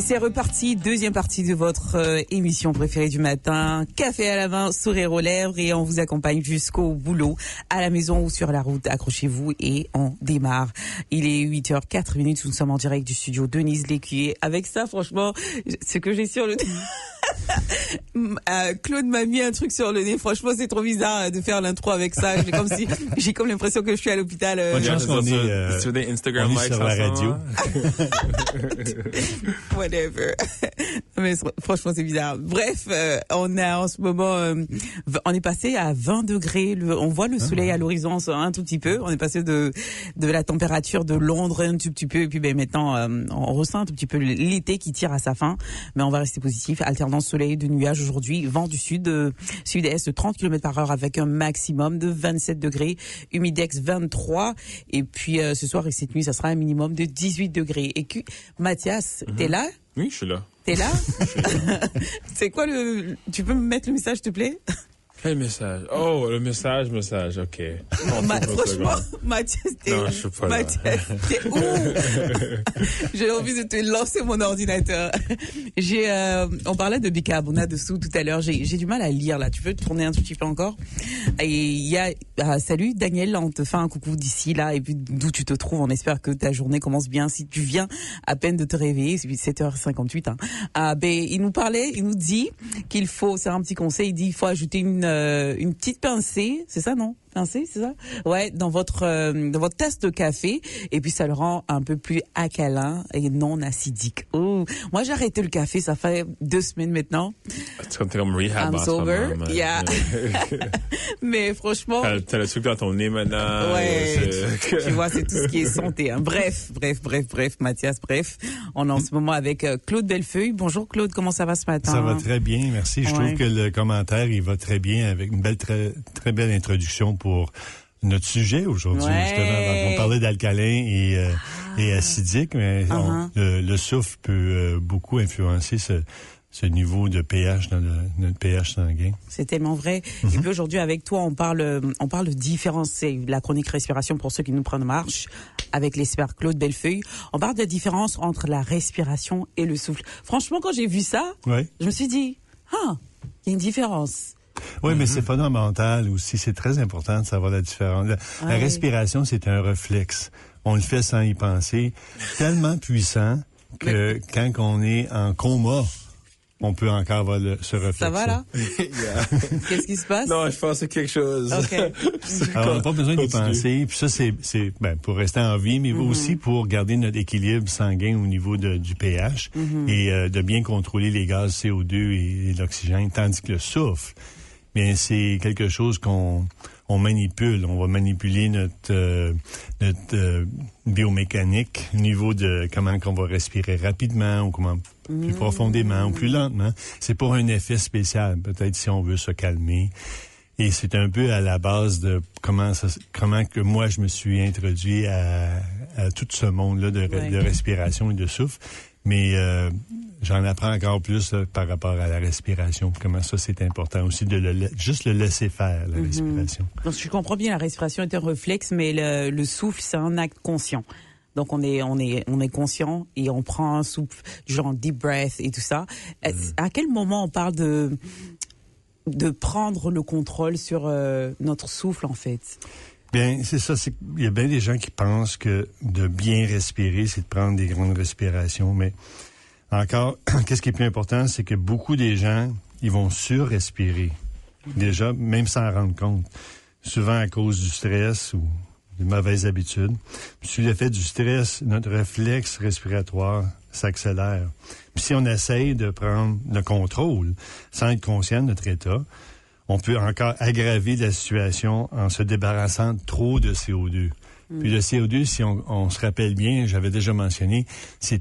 Et c'est reparti, deuxième partie de votre émission préférée du matin, café à la main, sourire aux lèvres, et on vous accompagne jusqu'au boulot, à la maison ou sur la route. Accrochez-vous et on démarre. Il est 8h04, nous sommes en direct du studio Denise Lécuyer. Avec ça, franchement, ce que j'ai sur le Claude m'a mis un truc sur le nez. Franchement, c'est trop bizarre de faire l'intro avec ça. J'ai comme l'impression que je suis à l'hôpital. Bonne chance qu'on est sur des Instagram likes sur la radio. Whatever. Mais franchement, c'est bizarre. Bref, on a en ce moment, on est passé à 20 degrés. On voit le soleil à l'horizon un tout petit peu. On est passé de la température de Londres un tout petit peu, et puis maintenant, on ressent un tout petit peu l'été qui tire à sa fin. Mais on va rester positif. Alternance soleil de nuages aujourd'hui. Vent du sud-est de 30 km/h avec un maximum de 27 degrés. Humidex 23. Et puis ce soir et cette nuit, ça sera un minimum de 18 degrés. Et Mathias, t'es là? Oui, je suis là. T'es là? C'est quoi tu peux me mettre le message, s'il te plaît? Quel message? Oh, le message, ok. Franchement, Mathias, t'es où? Non, je suis pas là. Mathias, t'es où? J'ai envie de te lancer mon ordinateur. On parlait de bicarbonates de soude tout à l'heure. J'ai du mal à lire, là. Tu peux te tourner un tout petit peu encore? Et il y a, salut Daniel, on te fait un coucou d'ici, là, et puis d'où tu te trouves. On espère que ta journée commence bien. Si tu viens à peine de te réveiller, c'est 7h58, il nous dit qu'il faut, c'est un petit conseil, il dit, il faut ajouter une petite pincée, c'est ça, non? Pincée, c'est ça? Ouais, dans votre tasse de café, et puis ça le rend un peu plus alcalin et non acidique. Oh, moi j'ai arrêté le café, ça fait 2 semaines maintenant. C'est comme rehab. I'm sober, yeah. Mais franchement. T'as le truc dans ton nez maintenant. Ouais. Tu vois, c'est tout ce qui est santé. Hein. Bref, Mathias, on est en ce moment avec Claude Bellefeuille. Bonjour Claude, comment ça va ce matin? Ça va très bien, merci. Je trouve que le commentaire, il va très bien avec une très, très belle introduction pour notre sujet aujourd'hui. Ouais. Justement, on parlait d'alcalin et acidique, mais le soufre peut beaucoup influencer ce niveau de pH dans notre pH sanguin. C'est tellement vrai. Et puis aujourd'hui, avec toi, on parle de différence. C'est la chronique respiration pour ceux qui nous prennent en marche avec l'expert Claude Bellefeuille. On parle de la différence entre la respiration et le souffle. Franchement, quand j'ai vu ça, je me suis dit, il y a une différence. Oui, mais c'est fondamental aussi. C'est très important de savoir la différence. La respiration, c'est un réflexe. On le fait sans y penser. Tellement puissant que quand on est en coma, on peut encore avoir ce réflexe. Ça va, là? Qu'est-ce qui se passe? Non, je pense à quelque chose. OK. Alors, on n'a pas besoin d'y penser. Puis ça, c'est pour rester en vie, mais aussi pour garder notre équilibre sanguin au niveau du pH et de bien contrôler les gaz CO2 et l'oxygène. Tandis que le souffle, bien, c'est quelque chose qu'on manipule. On va manipuler notre biomécanique au niveau de comment qu'on va respirer rapidement ou comment plus profondément ou plus lentement. C'est pour un effet spécial, peut-être si on veut se calmer. Et c'est un peu à la base de comment que moi je me suis introduit à tout ce monde-là de respiration et de souffle. Mais j'en apprends encore plus par rapport à la respiration. Comment ça, c'est important aussi de juste le laisser faire, la respiration. Donc, je comprends bien, la respiration est un réflexe, mais le souffle, c'est un acte conscient. Donc, on est conscient et on prend un souffle, du genre deep breath et tout ça. À quel moment on parle de prendre le contrôle sur notre souffle, en fait? Bien, c'est ça. Il y a bien des gens qui pensent que de bien respirer, c'est de prendre des grandes respirations. Mais encore, qu'est-ce qui est plus important, c'est que beaucoup des gens, ils vont surrespirer. Déjà, même sans en rendre compte. Souvent à cause du stress ou des mauvaises habitudes. Sous l'effet du stress, notre réflexe respiratoire s'accélère. Puis si on essaye de prendre le contrôle sans être conscient de notre état, on peut encore aggraver la situation en se débarrassant trop de CO2. Puis le CO2, si on se rappelle bien, j'avais déjà mentionné, c'est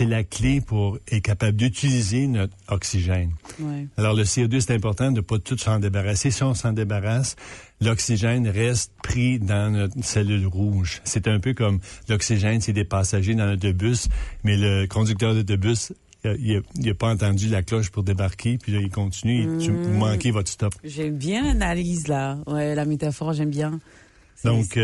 la clé pour être capable d'utiliser notre oxygène. Ouais. Alors le CO2, c'est important de pas tout s'en débarrasser. Si on s'en débarrasse, l'oxygène reste pris dans notre cellule rouge. C'est un peu comme l'oxygène, c'est des passagers dans l'autobus, mais le conducteur d'autobus, il n'a pas entendu la cloche pour débarquer, puis là, il continue, vous manquez votre stop. J'aime bien l'analyse, là. Ouais, la métaphore, j'aime bien. Donc,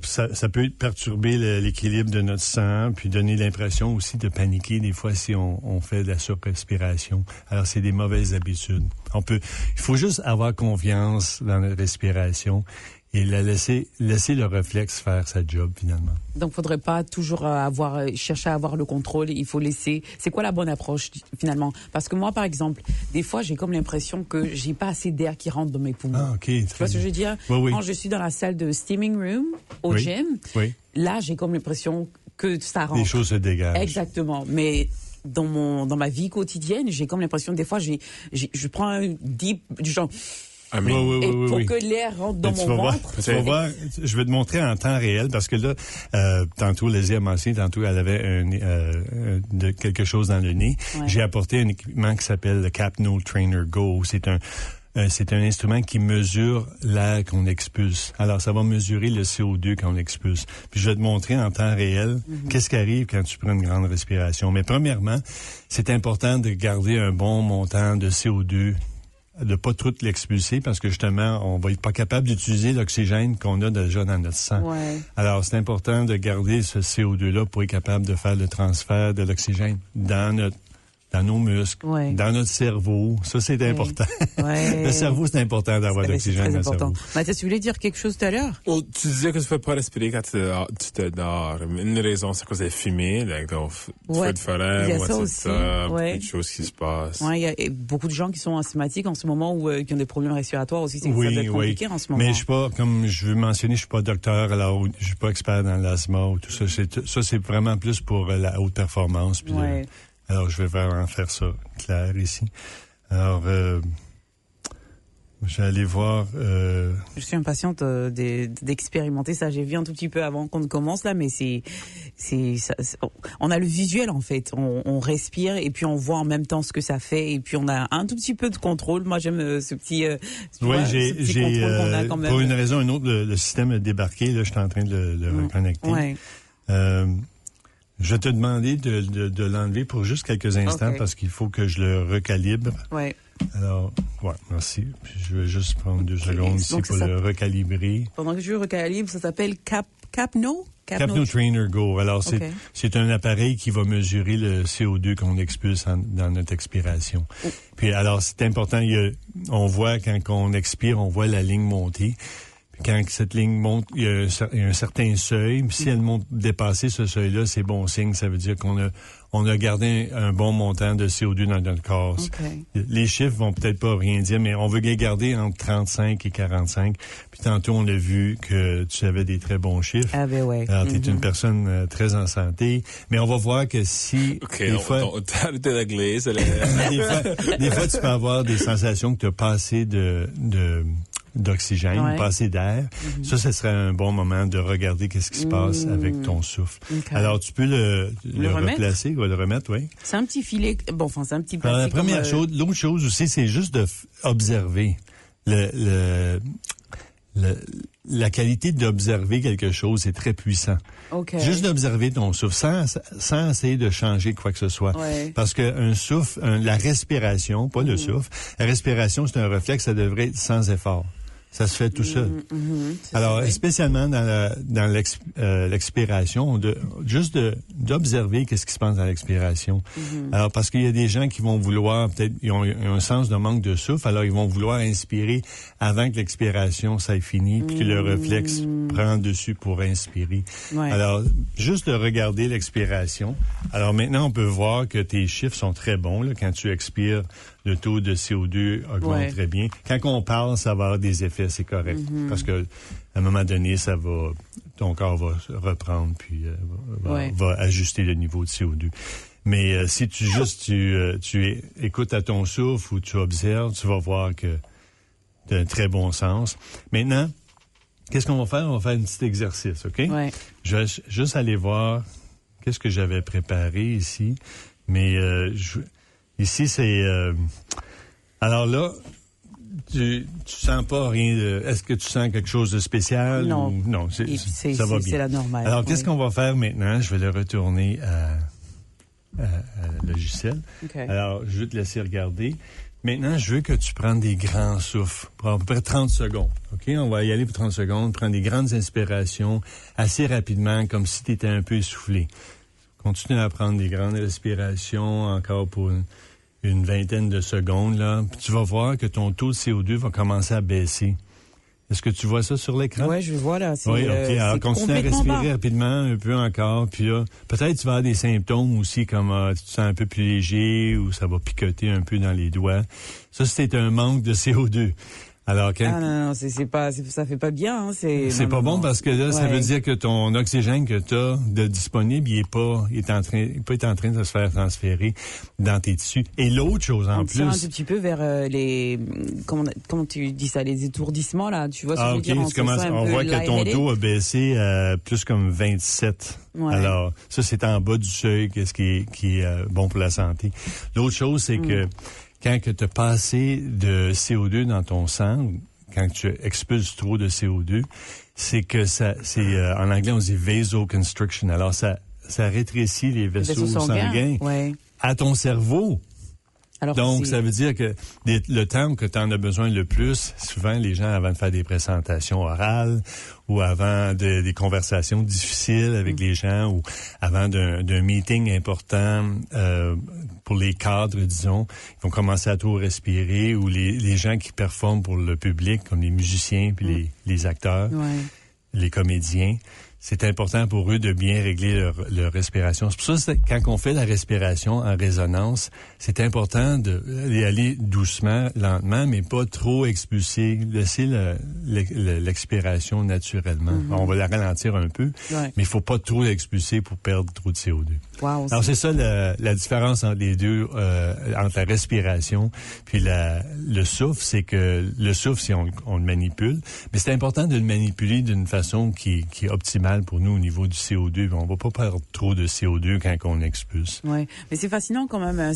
ça peut perturber l'équilibre de notre sang, puis donner l'impression aussi de paniquer des fois si on fait de la surrespiration. Alors, c'est des mauvaises habitudes. Il faut juste avoir confiance dans la respiration et laisser le réflexe faire sa job, finalement. Donc, faudrait pas toujours chercher à avoir le contrôle. Il faut laisser. C'est quoi la bonne approche, finalement? Parce que moi, par exemple, des fois, j'ai comme l'impression que j'ai pas assez d'air qui rentre dans mes poumons. Ah, OK. Tu vois ce que je veux dire? Oui. Quand je suis dans la salle de steaming room, au gym, là, j'ai comme l'impression que ça rentre. Les choses se dégagent. Exactement. Mais dans ma vie quotidienne, j'ai comme l'impression, des fois, je prends un deep, du genre... pour que l'air rentre dans mon ventre. Tu vas voir, je vais te montrer en temps réel, parce que là, tantôt, Leslie a mentionné, elle avait quelque chose dans le nez. Ouais. J'ai apporté un équipement qui s'appelle le Capno Trainer Go. C'est un instrument qui mesure l'air qu'on expulse. Alors, ça va mesurer le CO2 qu'on expulse. Puis, je vais te montrer en temps réel qu'est-ce qui arrive quand tu prends une grande respiration. Mais premièrement, c'est important de garder un bon montant de CO2, de pas trop l'expulser, parce que justement, on va être pas capable d'utiliser l'oxygène qu'on a déjà dans notre sang. Ouais. Alors, c'est important de garder ce CO2-là pour être capable de faire le transfert de l'oxygène dans nos muscles, dans notre cerveau. Ça, c'est important. Ouais. Le cerveau, c'est important d'avoir de l'oxygène dans le cerveau. Mathias, tu voulais dire quelque chose tout à l'heure? Oh, tu disais que tu ne peux pas respirer quand tu te dors. Une raison, c'est à cause des fumées, feu de forêt, il y a ça aussi. Beaucoup de choses qui se passent. Il y a beaucoup de gens qui sont asthmatiques en ce moment ou qui ont des problèmes respiratoires aussi. Ça doit être compliqué en ce moment. Mais je suis pas, comme je veux mentionner, je suis pas docteur, alors je suis pas expert dans l'asthme ou tout ça. Ça, c'est vraiment plus pour la haute performance. Puis alors, je vais vraiment faire ça clair ici. Alors, je vais aller voir... Je suis impatiente d'expérimenter ça. J'ai vu un tout petit peu avant qu'on commence là, mais on a le visuel en fait. On respire et puis on voit en même temps ce que ça fait et puis on a un tout petit peu de contrôle. Moi, j'aime ce petit contrôle qu'on a quand même. Pour une raison ou une autre, le système a débarqué. Là, je suis en train de le reconnecter. Ouais. Je vais te demander de l'enlever pour juste quelques instants parce qu'il faut que je le recalibre. Oui. Alors, merci. Puis je vais juste prendre 2 secondes ici pour le recalibrer. Pendant que je le recalibre, ça s'appelle Capno Trainer Go. Alors, c'est un appareil qui va mesurer le CO2 qu'on expulse dans notre expiration. Puis, alors, c'est important. On voit, quand on expire, on voit la ligne monter. Quand cette ligne monte, il y a un certain seuil. Si elle monte dépasser ce seuil-là, c'est bon signe. Ça veut dire qu'on a gardé un bon montant de CO2 dans notre corps. Les chiffres vont peut-être pas rien dire, mais on veut les garder entre 35 et 45. Puis tantôt, on a vu que tu avais des très bons chiffres. Ah ben ouais. Alors, tu es une personne très en santé. Mais on va voir que si... des fois, tu peux avoir des sensations que tu as pas assez d'oxygène, pas assez d'air. Ça, ce serait un bon moment de regarder qu'est-ce qui se passe avec ton souffle. Alors, tu peux le replacer, le remettre, oui. C'est un petit filet, c'est un petit plastique. Alors, la première chose, l'autre chose aussi, c'est juste d'observer la qualité d'observer quelque chose, c'est très puissant. Juste d'observer ton souffle, sans essayer de changer quoi que ce soit. Parce qu'un souffle, la respiration, pas le souffle, la respiration, c'est un réflexe, ça devrait être sans effort. Ça se fait tout seul. Alors, spécialement dans l'expiration, juste d'observer qu'est-ce qui se passe dans l'expiration. Alors, parce qu'il y a des gens qui vont vouloir, peut-être, ils ont un sens de manque de souffle, alors ils vont vouloir inspirer avant que l'expiration ça ait fini, puis que le réflexe prend le dessus pour inspirer. Alors, juste de regarder l'expiration. Alors, maintenant, on peut voir que tes chiffres sont très bons, là, quand tu expires. Le taux de CO2 augmente très bien. Quand on parle, ça va avoir des effets, c'est correct. Parce que à un moment donné, ton corps va reprendre puis va ajuster le niveau de CO2. Mais si tu écoutes à ton souffle ou tu observes, tu vas voir que tu as un très bon sens. Maintenant, qu'est-ce qu'on va faire? On va faire un petit exercice, OK? Je vais juste aller voir qu'est-ce que j'avais préparé ici. Mais ici, c'est... alors là, tu sens pas rien de... Est-ce que tu sens quelque chose de spécial? Non. Non, ça va bien. C'est la normale. Alors, qu'est-ce qu'on va faire maintenant? Je vais le retourner à logiciel. Alors, je vais te laisser regarder. Maintenant, je veux que tu prennes des grands souffles pour à peu près 30 secondes. OK? On va y aller pour 30 secondes, prendre des grandes inspirations assez rapidement, comme si tu étais un peu essoufflé. Continue à prendre des grandes respirations encore pour une vingtaine de secondes, là. Puis tu vas voir que ton taux de CO2 va commencer à baisser. Est-ce que tu vois ça sur l'écran? Oui, je vois là. Oui, OK. Alors, continue à respirer rapidement, un peu encore. Puis là, peut-être tu vas avoir des symptômes aussi, comme tu te sens un peu plus léger ou ça va picoter un peu dans les doigts. Ça, c'était un manque de CO2. Alors, non, ça fait pas bien. Hein, c'est pas bon parce que là, ça veut dire que ton oxygène que tu as de disponible, il est en train de se faire transférer dans tes tissus. Et l'autre chose en plus. On tire un tout petit peu vers les, comment tu dis ça, les étourdissements là. Tu vois ce que je veux dire? On voit que ton taux a baissé plus comme 27. Ouais. Alors, ça, c'est en bas du seuil, ce qui est bon pour la santé. L'autre chose, c'est que quand tu as pas assez de CO2 dans ton sang, quand tu expulses trop de CO2, c'est que en anglais on dit vasoconstriction. Alors ça rétrécit les vaisseaux sanguins à ton cerveau. Alors, donc, ça veut dire que le temps que tu en as besoin le plus, souvent, les gens, avant de faire des présentations orales ou avant des conversations difficiles avec les gens ou avant d'un meeting important pour les cadres, disons, ils vont commencer à trop respirer ou les gens qui performent pour le public, comme les musiciens puis les acteurs, les comédiens. C'est important pour eux de bien régler leur respiration. C'est pour ça que quand on fait la respiration en résonance, c'est important d'y aller doucement, lentement, mais pas trop expulser, laisser l'expiration naturellement. On va la ralentir un peu, mais il faut pas trop l'expulser pour perdre trop de CO2. Wow, alors, c'est ça la différence entre les deux, entre la respiration puis le souffle, c'est que le souffle, si on le manipule, mais c'est important de le manipuler d'une façon qui est optimale pour nous au niveau du CO2. On va pas perdre trop de CO2 quand on expulse. Ouais, mais c'est fascinant quand même.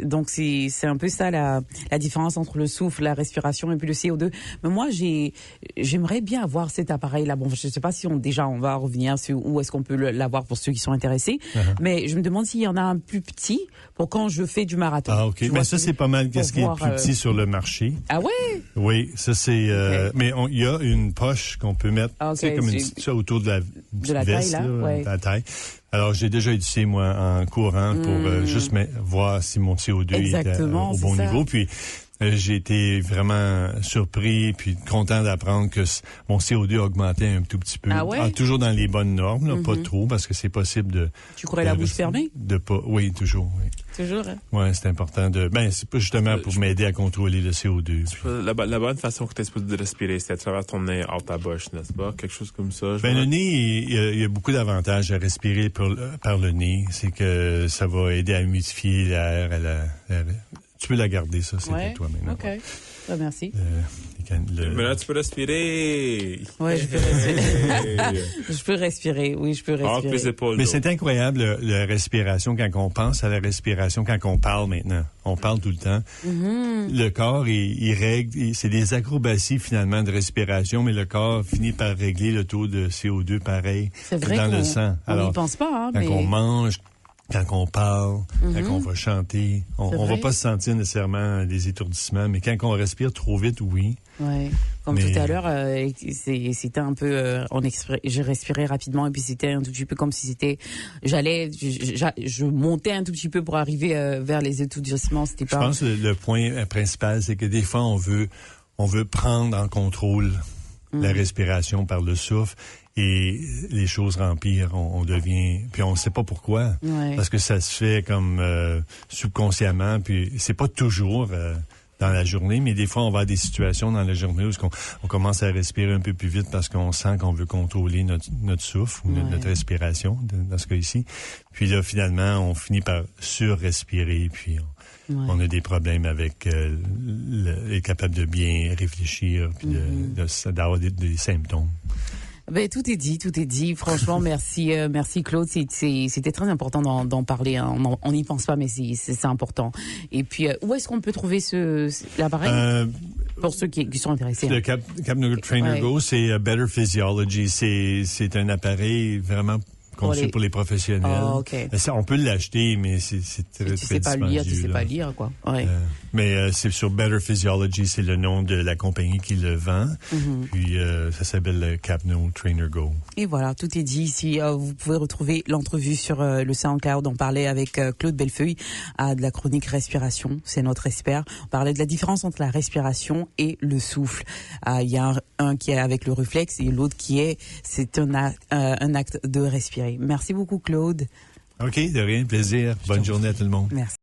Donc c'est un peu ça la différence entre le souffle, la respiration et puis le CO2. Mais moi j'aimerais bien avoir cet appareil-là. Bon, je sais pas si on va revenir sur où est-ce qu'on peut l'avoir pour ceux qui sont intéressés. Mais je me demande s'il y en a un plus petit pour quand je fais du marathon. Ah ok. Mais ça c'est pas mal. Qu'est-ce qui est plus petit sur le marché? Ah ouais. Oui, ça c'est. Mais il y a une poche qu'on peut mettre, comme ça autour de la veste, taille, là, la taille. Alors, j'ai déjà utilisé, moi, en courant pour juste voir si mon CO2 était au bon niveau. Puis, j'ai été vraiment surpris puis content d'apprendre que mon CO2 augmentait un tout petit peu. Ah ouais? Toujours dans les bonnes normes, là, pas trop, parce que c'est possible de... Tu courais la bouche fermée? Oui, toujours, oui. Toujours, hein? Oui, c'est important c'est pas justement pour m'aider à contrôler le CO2. La bonne façon que tu es supposé de respirer, c'est à travers ton nez hors ta bouche, n'est-ce pas? Quelque chose comme ça. Le nez, il y a beaucoup d'avantages à respirer par le nez. C'est que ça va aider à humidifier l'air. Tu peux la garder, ça, c'est pour toi maintenant. OK. Merci. Mais là, tu peux respirer. Oui, je peux respirer. Je peux respirer, oui, je peux respirer. Mais c'est incroyable, la respiration, quand on pense à la respiration, quand on parle maintenant. On parle tout le temps. Le corps, il règle, c'est des acrobaties, finalement, de respiration, mais le corps finit par régler le taux de CO2 pareil dans le sang. Alors, on n'y pense pas, quand on mange, quand on parle, quand on va chanter, on va pas se sentir nécessairement des étourdissements, mais quand on respire trop vite, oui. Ouais. Comme tout à l'heure, c'était un peu, j'ai respiré rapidement et puis c'était un tout petit peu comme si c'était, je montais un tout petit peu pour arriver vers les étourdissements. C'était pas. Je pense que le point principal, c'est que des fois on veut prendre en contrôle la respiration par le souffle. Et les choses empirent, on devient... Puis on ne sait pas pourquoi, parce que ça se fait comme subconsciemment, puis c'est pas toujours dans la journée, mais des fois on va à des situations dans la journée où on commence à respirer un peu plus vite parce qu'on sent qu'on veut contrôler notre souffle ou notre respiration, dans ce cas ici. Puis là, finalement, on finit par surrespirer, puis on a des problèmes avec être capable de bien réfléchir, puis d'avoir des symptômes. Ben, tout est dit. Franchement, merci Claude. C'était très important d'en parler. Hein. On n'y pense pas, mais c'est important. Et puis, où est-ce qu'on peut trouver l'appareil? Pour ceux qui sont intéressés. Le Capnogler Trainer Go, c'est Better Physiology. C'est un appareil vraiment conçu pour les professionnels. Oh, okay. Ça, on peut l'acheter, mais c'est très, très sais pas lire, tu sais pas lire, quoi. Ouais. Mais c'est sur Better Physiology, c'est le nom de la compagnie qui le vend. Puis ça s'appelle le Capno Trainer Go. Et voilà, tout est dit ici. Vous pouvez retrouver l'entrevue sur le SoundCloud. On parlait avec Claude Bellefeuille de la chronique respiration. C'est notre expert. On parlait de la différence entre la respiration et le souffle. Il y a un qui est avec le réflexe et l'autre c'est un acte de respirer. Merci beaucoup, Claude. OK, de rien, plaisir. Bonne journée à tout le monde. Merci.